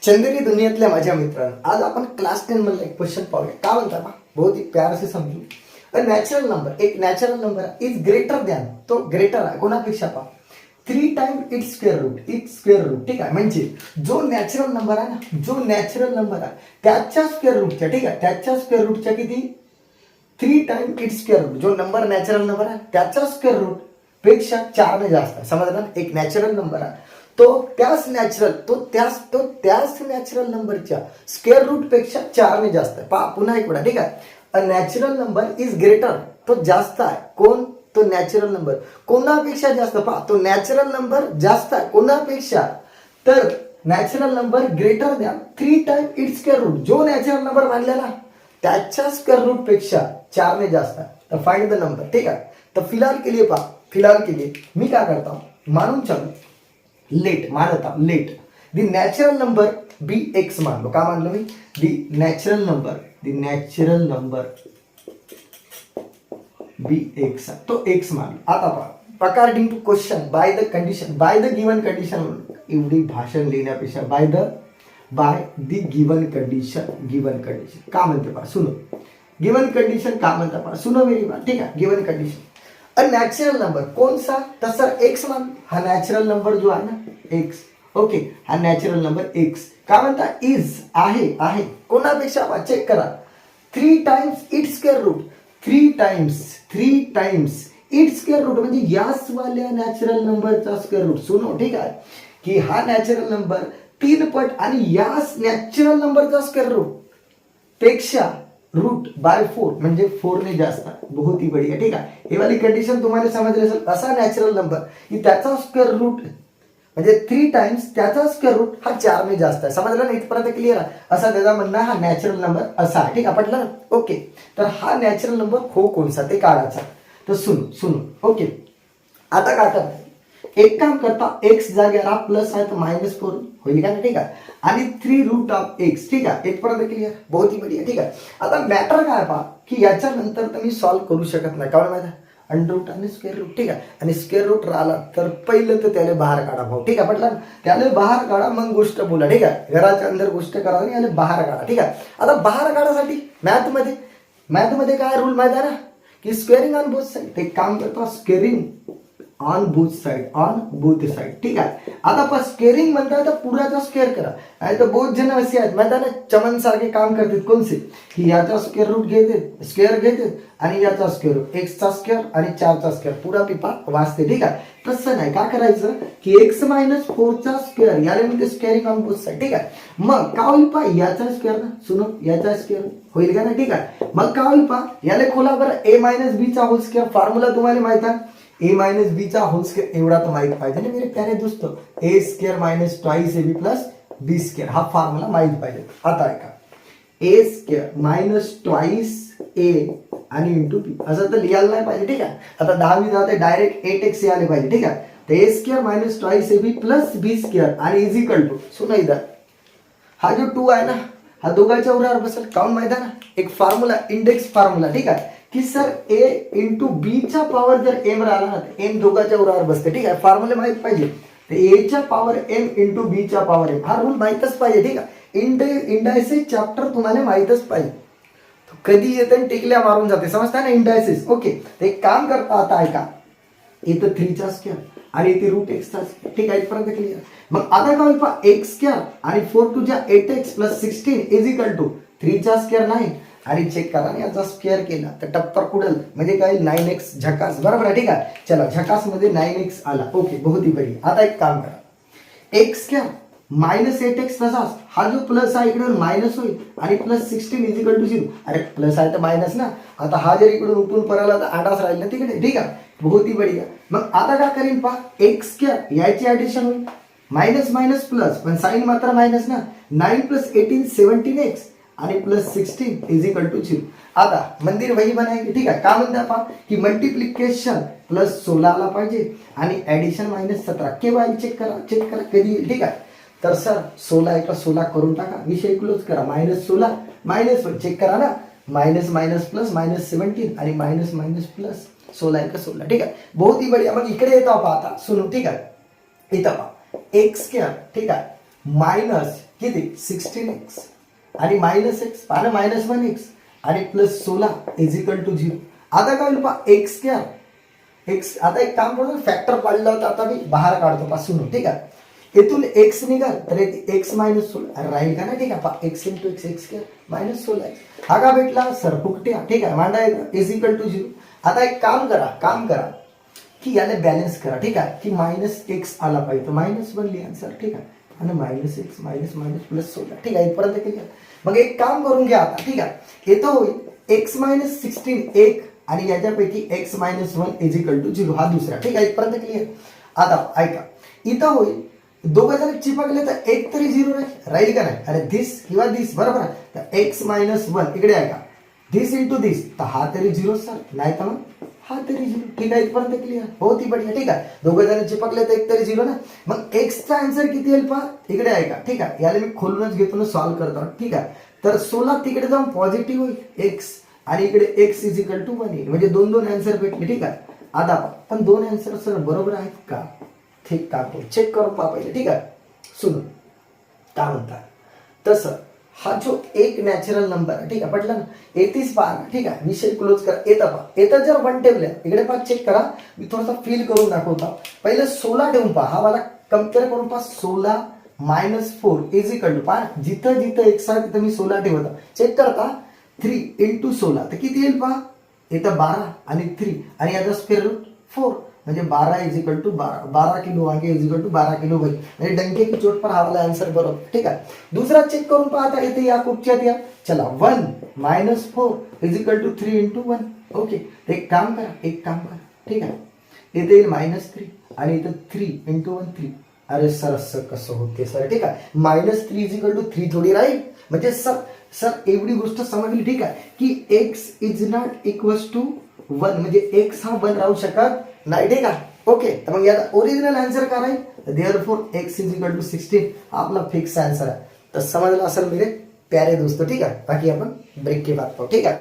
चंदेरी दुनियातल्या माझ्या मित्रांनो, आज आपण क्लास 10 मधला एक क्वेश्चन पाहूया. का म्हणता बा बहुत ही प्यार से समजू. अ नॅचरल नंबर, एक natural number is greater than, तो ग्रेटर आहे कोणापेक्षा पहा 3 टाइम्स इट्स स्क्वेअर रूट. ठीक आहे, म्हणजे जो नॅचरल नंबर आहे ना, जो नॅचरल नंबर आहे त्याच्या स्क्वेअर रूटच्या, ठीक आहे, त्याच्या स्क्वेअर रूटच्या किती 3 टाइम्स इट्स स्क्वेअर रूट. जो नंबर नॅचरल नंबर आहे त्याचा स्क्वेअर रूट पेक्षा 4 ने जास्त आहे. समजलं ना, एक नॅचरल नंबर आहे तो त्याच नॅचरल नंबरच्या स्क्वेअर रूट पेक्षा 4 ने जास्त आहे. पहा पुन्हा एक वेळा, ठीक आहे. अ नॅचरल नंबर इज ग्रेटर, तो जास्त आहे. कोण? तो नॅचरल नंबर कोणापेक्षा जास्त. पहा, तो नॅचरल नंबर जास्त आहे कोणापेक्षा, तर नॅचरल नंबर ग्रेटर द्या 3 टाइम्स इट्स स्क्वेअर रूट. जो नॅचरल नंबर मानलेला त्याच्या स्क्वेअर रूट पेक्षा 4 ने जास्त आहे. तर फाइंड द नंबर. ठीक आहे, तर फिलहाल के लिए पहा, फिलहाल के लिए मी काय करता हूं, मानून चलो let the natural number be x मान लो. का मान लो मी? The natural number be x, तो एक्स मान लो. आता पहा, according to question by the given condition. एवढी भाषण लिहिण्यापेक्षा बाय द गिवन कंडिशन का म्हणते पहा, सुनो. गिवन कंडिशन का म्हणता पहा, सुनो मेरी बात. ठीक आहे, given condition a natural number कौन सा, तर सर एक्स मान. हा नॅचरल नंबर जो आहे ना एक्स, ओके, हा नॅचरल नंबर एक्स काय म्हणता इज आहे कोणापेक्षा चेक करा 3 times its square root. 3 times its square root म्हणजे याच वाल्या नॅचरल नंबरचा स्क्वेअर रूट. सुनो, ठीक आहे, की हा नॅचरल नंबर 3 पट आणि याच नॅचरल नंबरचा स्क्वेअर रूट पेक्षा रूट बाय 4 म्हणजे 4 ने जास्त. बहुत ही बढ़िया. ठीक आहे, हे वाली कंडिशन तुम्हाला समजली असेल. असा नॅचरल नंबर की त्याचा स्क्वेअर रूट म्हणजे 3 टाइम्स त्याचा स्क्वेअर रूट हा 4 ने जास्त आहे. समजलं ना, इथपर्यंत क्लिअर आहे. असा त्याचा म्हणणं हा नॅचरल नंबर असा आहे. ठीक आहे, पटलं ना? ओके, तर हा नॅचरल नंबर हो कोणसा ते काढायचा. तर सुनो. ओके, आता काय करता, एक काम करता, एक्स जागेला प्लस आहे तर -4 होईल का ना. ठीक आहे, आणि 3 रूट ऑफ एक्स. ठीक आहे, इथपर्यंत क्लिअर, बहुत ही बढ़िया. ठीक आहे, आता मॅटर काय पहा की याच्यानंतर तर मी सॉल्व्ह करू शकत नाही. कारण माहिती आहे अंडर रूट आणि स्क्वेअर रूट. ठीक आहे, आणि स्क्वेअर रूट राहिला तर पहिलं तर त्याला बाहेर काढा भाऊ. ठीक आहे, पटलं ना, त्याला बाहेर काढा मग गोष्ट बोला. ठीक आहे, घराच्या अंदर गोष्ट करा आणि याला बाहेर काढा. ठीक आहे, आता बाहेर काढासाठी मॅथमध्ये काय रूल माहिती आहे ना, की स्क्वेअरिंग ऑन बोथ साइड. ते काम करतो स्क्वेअरिंग ऑन बोथ साइड. ठीक आहे, आता पण स्क्वेअरिंग म्हणतात तर पुराचा स्क्वेअर करा. नाही तर बहुत जण असे आहेत माहिती आहे ना, चमन सारखे काम करतात. कोणसे? की याचा स्क्वेअर रूट घेते आणि याचा स्क्वेअर रूट, एक्सचा स्क्वेअर आणि 4चा स्क्वेअर, पुरा पिपा वाचते. ठीक आहे, तसं नाही. काय करायचं की x - 4चा स्क्वेअर याला म्हणजे स्क्वेअरिंग ऑन बोथ साइड. ठीक आहे, मग काय होईल पहा, याचा स्क्वेअर ना, सुनो, याचा स्क्वेअर होईल का ना. ठीक आहे, मग काय होईल पहा, याला खोला बरं, a - b चा होल स्क्वेअर. फॉर्म्युला तुम्हाला माहित आहे, a - b चा होल स्क्वेअर एवढा तर माहित पाहिजे ना मेरे प्यारे दोस्तों. a square - 2ab plus b square, हा फॉर्म्युला माहित पाहिजे. आता ऐका, a स्क्वेअर - 2a आणि इंटू बी असं तर लिहायला नाही पाहिजे. ठीक आहे, आता 10वी जाते डायरेक्ट 8x आले पाहिजे. ठीक आहे, तर a square - 2ab plus b square आणि इज इक्वल टू, सुना इधर हा जो 2 आहे ना, हा दोघांच्या उरावर बसेल. काऊन माहिती आहे ना, एक फॉर्म्युला, इंडेक्स फॉर्म्युला. ठीक आहे, की सर a इंटू बी चा पॉवर जर m राहिला ना, m दोघांच्या उरावर बसते. ठीक आहे, फॉर्म्युला माहित पाहिजे. a च्या पॉवर m इंटू बी च्या पॉवर m, हा रूल माहितच पाहिजे. ठीक आहे, इंडायसिस चॅप्टर तुम्हाला माहितच पाहिजे. कधी येते टिकल्या मारून जाते, समजता ना इंडायसिस. ओके, तर एक काम करता, आता ऐका, इथं 3चा स्क्वेअर आणि इथे रूट एक्सचा स्क्वेअर. ठीक आहे, इथपर्यंत क्लिअर. मग आता काय होईल पहा, एक्स स्क्वेअर आणि 4 टू जा 8x plus 16 is equal to 3चा स्क्वेअर 9 आणि चेक करा ना, याचा स्क्वेअर केला तर टप्पर कुडल म्हणजे काय 9x झकास. बरोबर आहे. ठीक आहे, चला, झकास मध्ये 9x आला. ओके, बहुत ही बढिया. आता एक काम करा, एक्स स्क्वेअर -8x तसाच, हा जो प्लस आहे इकडून मायनस होईल आणि प्लस 16 इज इक्वल टू 0. अरे प्लस आहे तर मायनस ना, आता हा जर इकडून उठून पराला तर आडाच राहील ना तिकडे. ठीक आहे, बहुत ही बढिया. मग आता काय करेल पहा, एक्स स्क्वेअर याची ऍडिशन होईल, मायनस प्लस, पण साइन मात्र मायनस ना, 9 प्लस 18 17x आणि प्लस 16 इज इक्वल टू 0. आता मंदिर वही बनाएंगे. ठीक आहे, का म्हणता पहा की मल्टिप्लिकेशन प्लस 16 आला पाहिजे आणि ऍडिशन -17. केव्हा चेक करा कधी. ठीक आहे, तर सर 16 × 16 करून टाका, विषय क्लोज करा. -16 चेक करा ना, मायनस प्लस -17 आणि मायनस प्लस 16 × 16. ठीक आहे, बहुत ही बढिया. मग इकडे येतो पहा, आता सुनो. ठीक आहे, इथं पहा एक्स स्क्वेअर. ठीक आहे, मायनस किती 16x आणि मायनस एक्स पाहणं मायनस 1x आणि प्लस 16 इज इक्वल टू 0. आता काय होईल पहा एक्स स्क्वेअर एक्स. आता एक काम करतो फॅक्टर पाडला होता आता मी बाहेर काढतो पासून ठीक आहे. इथून एक्स निघाल तर एक्स मायनस 16 राहील का ना ठीक आहे पहा x into x x square minus 16 हा का भेटला सर फुकट्या ठीक आहे मांडा इज इक्वल टू 0. आता एक काम करा की याने बॅलन्स करा ठीक आहे की मायनस एक्स आला पाहिजे तर मायनस 1 लिहा सर ठीक आहे आणि minus x minus minus plus 16 ठीक आहे इथपर्यंत केलं. मग एक काम करून घ्या आता ठीक आहे येतो होईल एक्स मायनस 16 एक आणि याच्यापैकी X minus 1 is equal to 0 हा दुसरा ठीक आहे इथपर्यंत क्लिअर. आता ऐका इथं होईल दोघं जर चिपकले तर एक तरी 0 राहील का नाही. अरे धिस किंवा धिस बरोबर आहे तर एक्स मायनस 1 इकडे ऐका धिस इंटू धिस तर हा तरी 0 सर नाही तर मग हा तरी 0 ठीक आहे इथपर्यंत क्लिअर हो ती बढिया ठीक आहे. दोघं जण चिपकले तर एक तरी 0 ना. मग एक्सचा आन्सर किती येईल पहा इकडे ऐका ठीक आहे याला मी खोलूनच घेतो ना सॉल्व्ह करतो ठीक आहे. तर 16 तिकडे जाऊन पॉझिटिव्ह होईल एक्स आणि इकडे एक्स इज इक्वल टू 1 येईल म्हणजे दोन आन्सर भेटले ठीक आहे. आता पण दोन आन्सर सर बरोबर आहेत का ठीक का चेक करून पहा पहिले ठीक आहे. सुनो काय म्हणतात तसं हा जो एक नॅचरल नंबर आहे ठीक आहे पटलं ना येतीच पहा ना ठीक आहे विषय क्लोज करा. येतं जर 1 ठेवलं इकडे पहा चेक करा मी थोडासा फील करून दाखवतो. पहिलं 16 ठेवून पहा हा मला कम्पेअर करून पहा 16 मायनस 4 इज इक्वल टू पहा जिथं एक आहे तिथं मी 16 ठेवतो चेक करता 3 इंटू 16 तर किती येईल पहा इथं 12 आणि 3 आणि याचा स्क्वेअर रूट 4 म्हणजे 12 इज इक्वल टू 12 किलो आगे इज इक्वल टू 12 किलो वही म्हणजे डंके की चोट पर हा वाला आंसर बरोबर ठीक आहे. दुसरा चेक करून पाहता येते या खूपच्यात या चला 1 minus 4 is equal to 3 into 1 okay. एक काम करा ठीक आहे इथे येईल मायनस 3 आणि इथं 3 इंटू 1 3 अरे सर असं कसं होते सर ठीक आहे मायनस 3 इज इक्वल टू 3 थोडी राहील म्हणजे सर एवढी गोष्ट समजली ठीक आहे की x is not equals to 1 म्हणजे एक्स हा 1 राहू शकत नाही ठीक आहे ओके. तर मग याचा ओरिजिनल आन्सर काय राहील therefore x is equal to 16 हा आपला फिक्स आन्सर आहे. तर समजलं असेल मेरे प्यारे दोस्तों ठीक आहे. बाकी आपण ब्रेक के बाद पाहू ठीक आहे.